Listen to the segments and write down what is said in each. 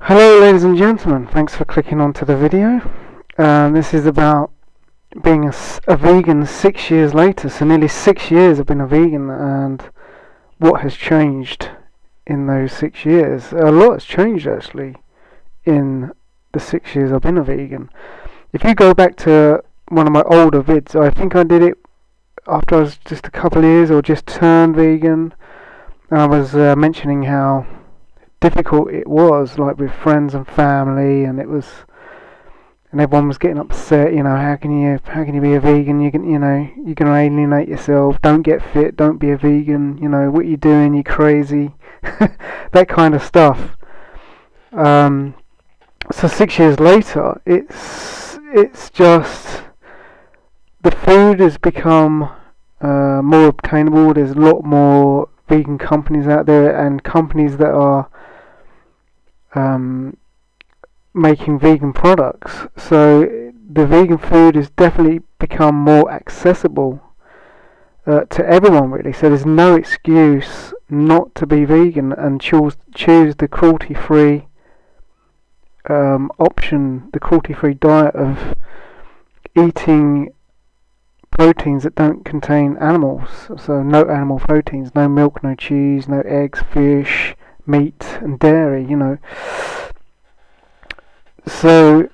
Hello ladies and gentlemen, thanks for clicking onto the video. This is about being a vegan 6 years later. So nearly 6 years I've been a vegan, and what has changed in those 6 years. A lot has changed actually in the 6 years I've been a vegan. If you go back to one of my older vids, I think I did it after I was just a couple of years or just turned vegan. I was mentioning how difficult it was, like with friends and family, and everyone was getting upset. How can you be a vegan? You're gonna alienate yourself. Don't get fit. Don't be a vegan. What you doing? You crazy. That kind of stuff. So 6 years later, it's just the food has become more obtainable. There's a lot more vegan companies out there, and companies that are making vegan products. So the vegan food has definitely become more accessible to everyone, really. So there's no excuse not to be vegan and choose the cruelty-free option, the cruelty-free diet of eating proteins that don't contain animals. So no animal proteins, no milk, no cheese, no eggs, fish, meat and dairy. So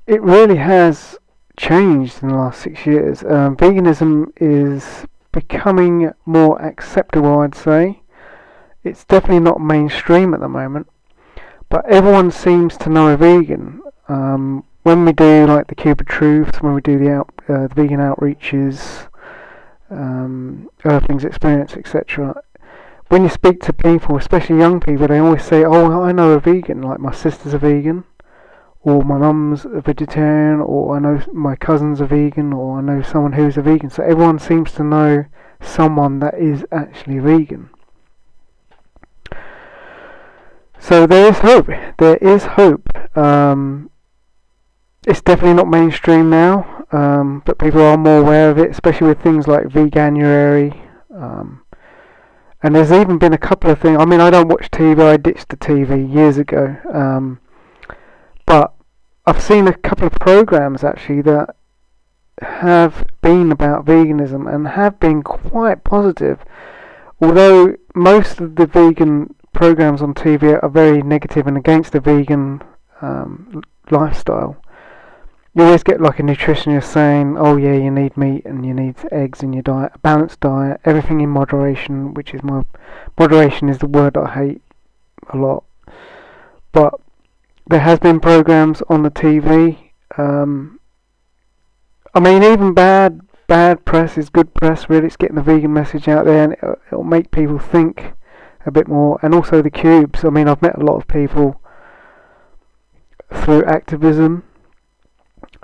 it really has changed in the last 6 years. Veganism is becoming more acceptable, I'd say. It's definitely not mainstream at the moment, but everyone seems to know a vegan. When we do like the Cube of Truth, when we do the vegan outreaches, Earthlings Experience, etc., when you speak to people, especially young people, they always say, "Oh, I know a vegan, like my sister's a vegan, or my mum's a vegetarian, or I know my cousin's a vegan, or I know someone who's a vegan." So everyone seems to know someone that is actually vegan. So there is hope. There is hope. It's definitely not mainstream now, but people are more aware of it, especially with things like Veganuary. And there's even been a couple of things. I mean, I don't watch TV. I ditched the TV years ago. But I've seen a couple of programs actually that have been about veganism and have been quite positive. Although most of the vegan programs on TV are very negative and against the vegan lifestyle. You always get like a nutritionist saying, "Oh yeah, you need meat and you need eggs in your diet, a balanced diet, everything in moderation," which is moderation is the word I hate a lot. But there has been programs on the TV. I mean, even bad press is good press. Really, it's getting the vegan message out there, and it'll make people think a bit more. And also the cubes. I mean, I've met a lot of people through activism.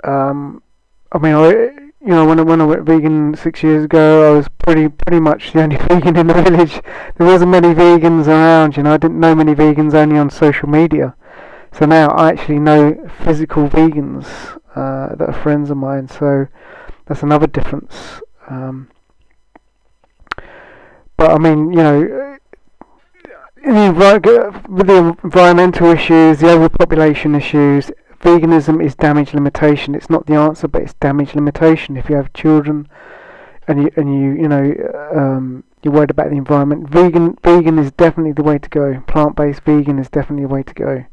I mean, when I went vegan 6 years ago, I was pretty much the only vegan in the village. There wasn't many vegans around. I didn't know many vegans, only on social media. So now I actually know physical vegans that are friends of mine. So that's another difference. But I mean, with the environmental issues, the overpopulation issues, veganism is damage limitation. It's not the answer, but it's damage limitation. If you have children and you're worried about the environment, vegan is definitely the way to go. Plant-based vegan is definitely the way to go.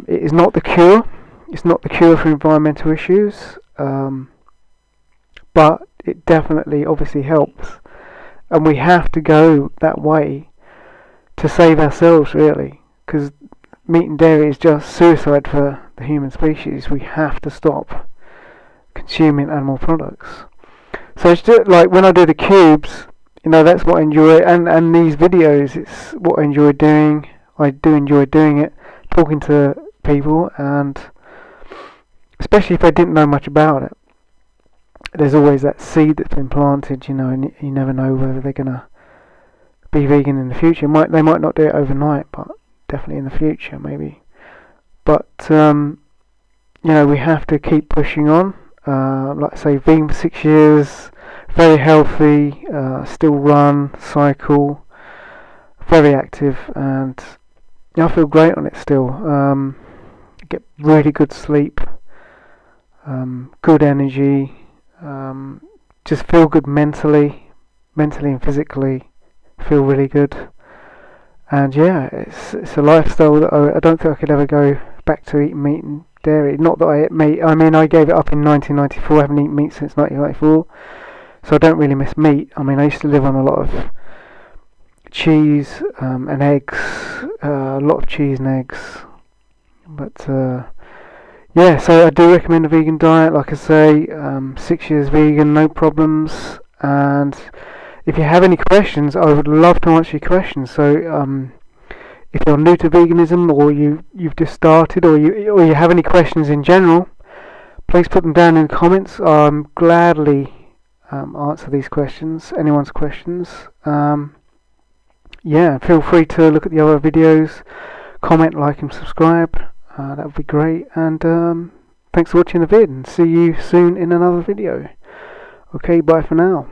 It is not the cure. It's not the cure for environmental issues, but it definitely, obviously, helps. And we have to go that way to save ourselves, really, because meat and dairy is just suicide for the human species. We have to stop consuming animal products. So it's just like when I do the cubes, that's what I enjoy, and these videos, it's what I enjoy doing. I do enjoy doing it, talking to people, and especially if I didn't know much about it. There's always that seed that's been planted, and you never know whether they're gonna be vegan in the future. They might not do it overnight, but definitely in the future, maybe. But we have to keep pushing on. Like I say, vegan for 6 years, very healthy, still run, cycle, very active, and I feel great on it still. Get really good sleep, good energy, just feel good mentally and physically. Feel really good, and yeah, it's a lifestyle that I don't think I could ever go back to eating meat and dairy. Not that I ate meat. I mean, I gave it up in 1994. I haven't eaten meat since 1994, so I don't really miss meat. I mean, I used to live on a lot of cheese and eggs, a lot of cheese and eggs, but yeah, so I do recommend a vegan diet. Like I say, 6 years vegan, no problems. And if you have any questions, I would love to answer your questions. So if you're new to veganism, or you've just started, or you have any questions in general, please put them down in the comments. I'm gladly answer these questions, anyone's questions. Yeah, feel free to look at the other videos, comment, like and subscribe. That would be great. And thanks for watching the vid, and see you soon in another video. Okay, bye for now.